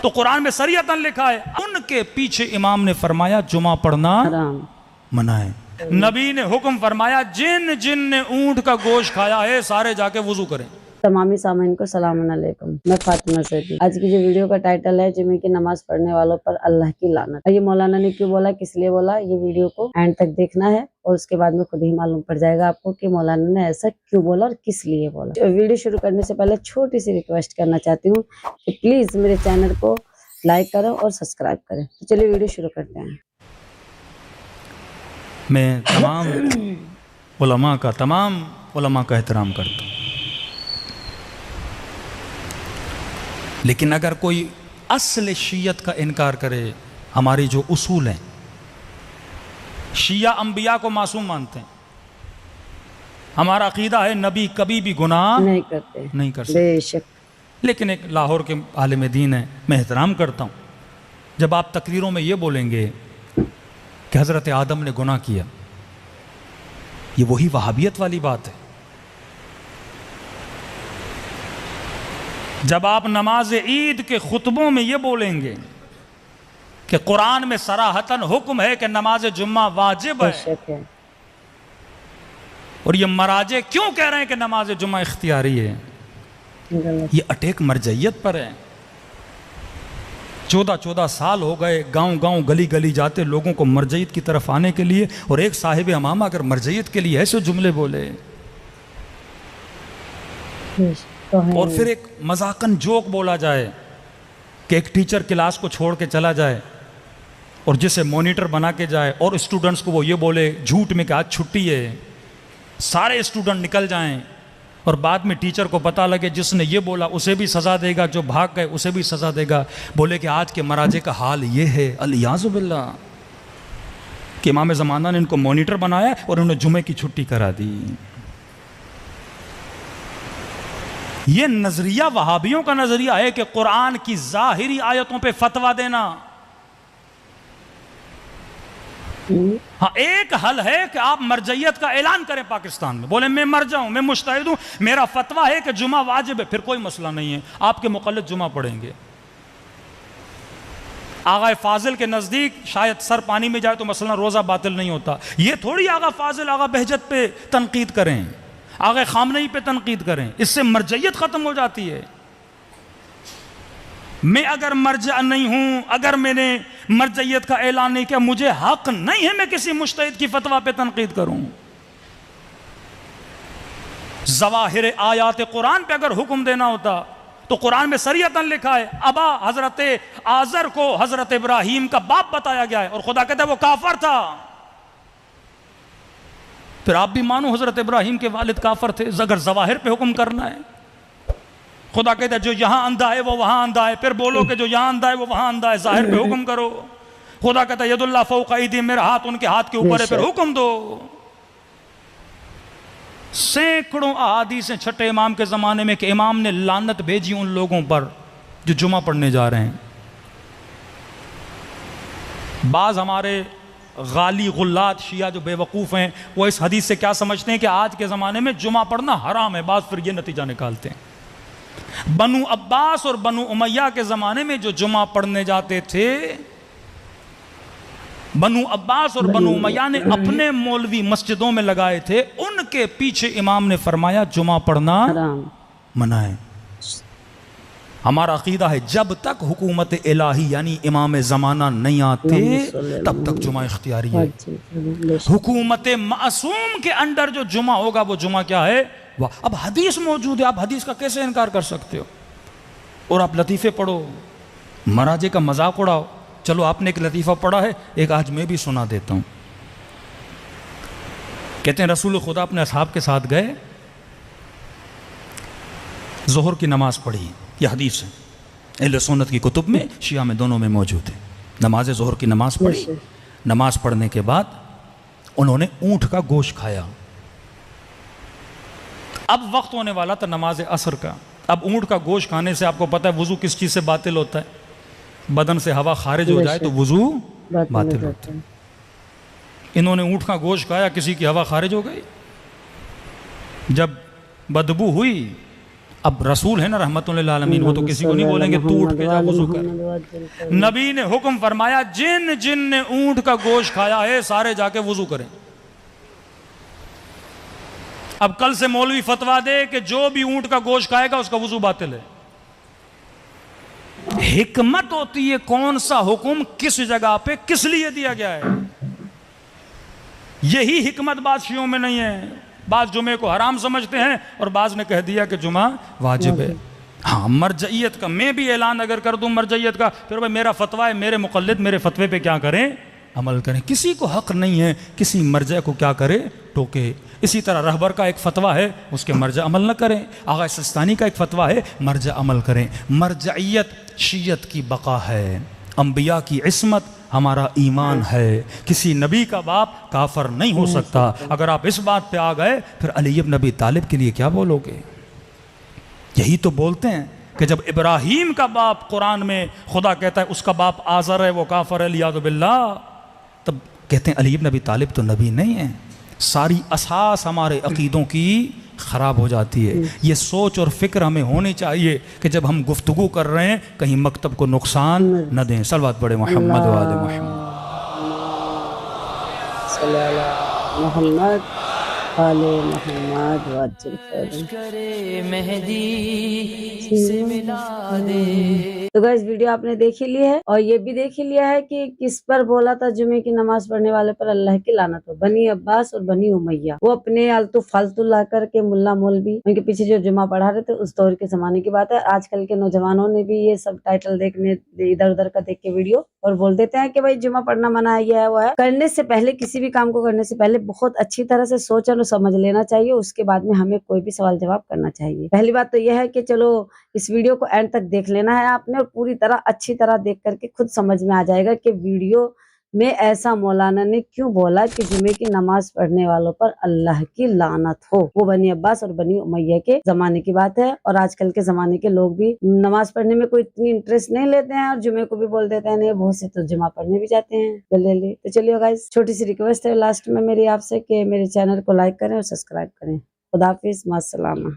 तो कुरान में शरीयतन लिखा है। उनके पीछे इमाम ने फरमाया जुमा पढ़ना मना है। नबी ने हुक्म फरमाया जिन जिन ने ऊंट का गोश्त खाया है सारे जाके वुजू करें। तमामी सामीन को सलाम अलैकुम। मैं फातिमा सैदी। आज की जो वीडियो का टाइटल है जुमे की नमाज पढ़ने वालों पर अल्लाह की लानत। ये मौलाना ने क्यों बोला, किस लिए बोला, ये वीडियो को एंड तक देखना है और उसके बाद में खुद ही मालूम पड़ जाएगा आपको कि मौलाना ने ऐसा क्यों बोला और किस लिए बोला। वीडियो शुरू करने से पहले छोटी सी रिक्वेस्ट करना चाहती हूँ कि प्लीज मेरे चैनल को लाइक करें और सब्सक्राइब करें। तो चलिए वीडियो शुरू करते हैं। मैं तमाम उलमा का एहतराम करता हूँ, लेकिन अगर कोई असल शियत का इनकार करे, हमारी जो उसूल हैं, शिया अंबिया को मासूम मानते हैं, हमारा अकीदा है नबी कभी भी गुनाह नहीं कर सकते। बेशक। लेकिन एक लाहौर के आलिम दीन है, मैं एहतराम करता हूँ, जब आप तकरीरों में ये बोलेंगे कि हज़रत आदम ने गुनाह किया, ये वही वहाबियत वाली बात है। जब आप नमाज ईद के खुतबों में ये बोलेंगे कि कुरान में सराहतन हुक्म है कि नमाज जुम्मा वाजिब है, और ये मराजे क्यों कह रहे हैं कि नमाज जुम्मा इख्तियारी है, ये अटैक मरजइयत पर है। 14 साल हो गए गांव गांव गली गली जाते लोगों को मरजइयत की तरफ आने के लिए, और एक साहिब हमामा अगर मरजइयत के लिए ऐसे जुमले बोले और फिर एक मजाकन जोक बोला जाए कि एक टीचर क्लास को छोड़ के चला जाए और जिसे मॉनिटर बना के जाए और स्टूडेंट्स को वो ये बोले झूठ में कि आज छुट्टी है, सारे स्टूडेंट निकल जाएं और बाद में टीचर को पता लगे जिसने ये बोला उसे भी सज़ा देगा, जो भाग गए उसे भी सज़ा देगा। बोले कि आज के मराजे का हाल ये है अलियाज़ु बिल्लाह कि इमाम ज़माना ने इनको मॉनिटर बनाया और उन्हें जुमे की छुट्टी करा दी। ये नजरिया वहाबियों का नजरिया है कि कुरान की जाहिरी आयतों पे फतवा देना। हाँ, एक हल है कि आप मरजइयत का ऐलान करें पाकिस्तान में, बोले मैं मर जाऊं, मैं मुश्तहिद हूं, मेरा फतवा है कि जुमा वाजिब है, फिर कोई मसला नहीं है, आपके मुक़ल्लिद जुमा पढ़ेंगे। आगा फाजिल के नज़दीक शायद सर पानी में जाए तो मसला रोज़ा बातिल नहीं होता। ये थोड़ी आगा फाजिल आगा बहजत पे तनकीद करें, आगे खामनई पे तनकीद करें, इससे मरजइयत ख़त्म हो जाती है। मैं अगर मरजा नहीं हूं, अगर मैंने मरजइयत का ऐलान नहीं किया, मुझे हक नहीं है मैं किसी मुज्तहिद की फतवा पे तनकीद करूं। ज़वाहिर आयात कुरान पे अगर हुक्म देना होता तो कुरान में शरीयतन लिखा है, अबा हजरत आजर को हजरत इब्राहिम का बाप बताया गया है और खुदा कहता है वो काफर था। फिर आप भी मानो हजरत इब्राहिम के वालिद काफर थे। अगर जवाहिर पे हुक्म करना है, खुदा कहता है जो यहां अंधा है वो वहां अंधा है, फिर बोलो कि जो यहां अंधा है वो वहां अंधा है, जाहिर पे हुक्म करो। खुदा कहता है यदुल्लाह फौका अयदीहिम, मेरा हाथ उनके हाथ के ऊपर है, फिर हुक्म दो। सैकड़ों अहादीस हैं छठे इमाम के जमाने में कि इमाम ने लानत भेजी उन लोगों पर जो जुमा पढ़ने जा रहे हैं। बाज हमारे गाली गुल्लात शिया जो बेवकूफ़ हैं वो इस हदीस से क्या समझते हैं कि आज के ज़माने में जुमा पढ़ना हराम है। बात फिर ये नतीजा निकालते हैं, बनु अब्बास और बनु उमैया के ज़माने में जो जुमा पढ़ने जाते थे, बनु अब्बास और बनु उमैया ने अपने मौलवी मस्जिदों में लगाए थे, उनके पीछे इमाम ने फरमाया जुमा पढ़ना मना है। हमारा अकीदा है जब तक हुकूमत इलाही यानी इमाम ज़माना नहीं आते तब तक जुमा इख्तियारी है। हुकूमत मासूम के अंडर जो जुमा होगा वो जुमा क्या है, वाह। अब हदीस मौजूद है, आप हदीस का कैसे इनकार कर सकते हो? और आप लतीफ़े पढ़ो, मराजे का मजाक उड़ाओ। चलो आपने एक लतीफ़ा पढ़ा है, एक आज मैं भी सुना देता हूँ। कहते हैं रसूल खुदा अपने असहाब के साथ गए, ज़ोहर की नमाज पढ़ी। यह हदीस है अहले सुन्नत की कुतुब में, शिया में, दोनों में मौजूद है। नमाज ज़ोहर की नमाज पढ़ी, नमाज पढ़ने के बाद उन्होंने ऊँट का गोश्त खाया। अब वक्त होने वाला था नमाज असर का। अब ऊँट का गोश्त खाने से आपको पता है वुज़ू किस चीज़ से बातिल होता है, बदन से हवा खारिज हो जाए तो वुज़ू बातिल होता है। इन्होंने ऊँट का गोश्त खाया, किसी की हवा खारिज हो गई। जब बदबू हुई अब रसूल है ना रहमतुल लिल आलमीन, वो तो किसी को नहीं बोलेंगे तू उठ के जा वुजू कर। नबी ने हुक्म फरमाया जिन जिन ने ऊंट का गोश्त खाया है सारे जाके वुजू करें। अब कल से मौलवी फतवा दे कि जो भी ऊंट का गोश्त खाएगा उसका वुजू बातिल है। हिकमत होती है कौन सा हुक्म किस जगह पे किस लिए दिया गया है, यही हिकमत बादशियों में नहीं है। बाज जुमे को हराम समझते हैं और बाज ने कह दिया कि जुमा वाजिब है। हाँ, मरजइयत का मैं भी ऐलान अगर कर दूं मरजइयत का, फिर भाई मेरा फतवा है, मेरे मुक़ल्लिद मेरे फतवे पे क्या करें, अमल करें। किसी को हक नहीं है किसी मर्जा को क्या करे, टोके। इसी तरह रहबर का एक फतवा है, उसके मर्जा अमल न करें। आगा सिस्तानी का एक फतवा है, मर्जा अमल करें। मरजइयत शीयत की बका है, अंबिया की इस्मत हमारा ईमान है। किसी नबी का बाप काफर नहीं हो सकता। अगर आप इस बात पे आ गए फिर अली इब्न अबी तालिब के लिए क्या बोलोगे। यही तो बोलते हैं कि जब इब्राहीम का बाप कुरान में खुदा कहता है उसका बाप आज़र है, वो काफर है लियादु बिल्लाह, तब कहते हैं अली इब्न अबी तालिब तो नबी नहीं है। सारी असास हमारे अकीदों की ख़राब हो जाती है। ये सोच और फिक्र हमें होनी चाहिए कि जब हम गुफ्तगू कर रहे हैं कहीं मकतब को नुकसान न दें। सलवात पढ़े मोहम्मद व आले मोहम्मद आले मोहम्मद तो गाइस वीडियो आपने देख ही ली है और ये भी देख ही लिया है कि किस पर बोला था जुमे की नमाज पढ़ने वाले पर अल्लाह की लानत हो। बनी अब्बास और बनी उमैया, वो अपने आलतू फालतू ला करके मुल्ला मौलवी उनके पीछे जो जुमा पढ़ा रहे थे उस दौर के जमाने की बात है। आजकल के नौजवानों ने भी ये सब टाइटल देखने इधर उधर का देख के वीडियो और बोल देते हैं कि भाई जुमा पढ़ना मना है, ये है वो है। करने से पहले, किसी भी काम को करने से पहले बहुत अच्छी तरह से सोच और समझ लेना चाहिए, उसके बाद में हमें कोई भी सवाल जवाब करना चाहिए। पहली बात तो यह है कि चलो इस वीडियो को एंड तक देख लेना है आपने और पूरी तरह अच्छी तरह देख करके खुद समझ में आ जाएगा कि वीडियो में ऐसा मौलाना ने क्यों बोला कि जुमे की नमाज पढ़ने वालों पर अल्लाह की लानत हो। वो बनी अब्बास और बनी उमैया के जमाने की बात है और आजकल के जमाने के लोग भी नमाज पढ़ने में कोई इतनी इंटरेस्ट नहीं लेते हैं और जुमे को भी बोल देते हैं नहीं, बहुत से तो जुमा पढ़ने भी जाते हैं जल्दी। तो चलिए गाइस, छोटी सी रिक्वेस्ट है लास्ट में मेरी आपसे कि मेरे चैनल को लाइक करें और सब्सक्राइब करें। खुदा हाफिज़, मास्सलामा।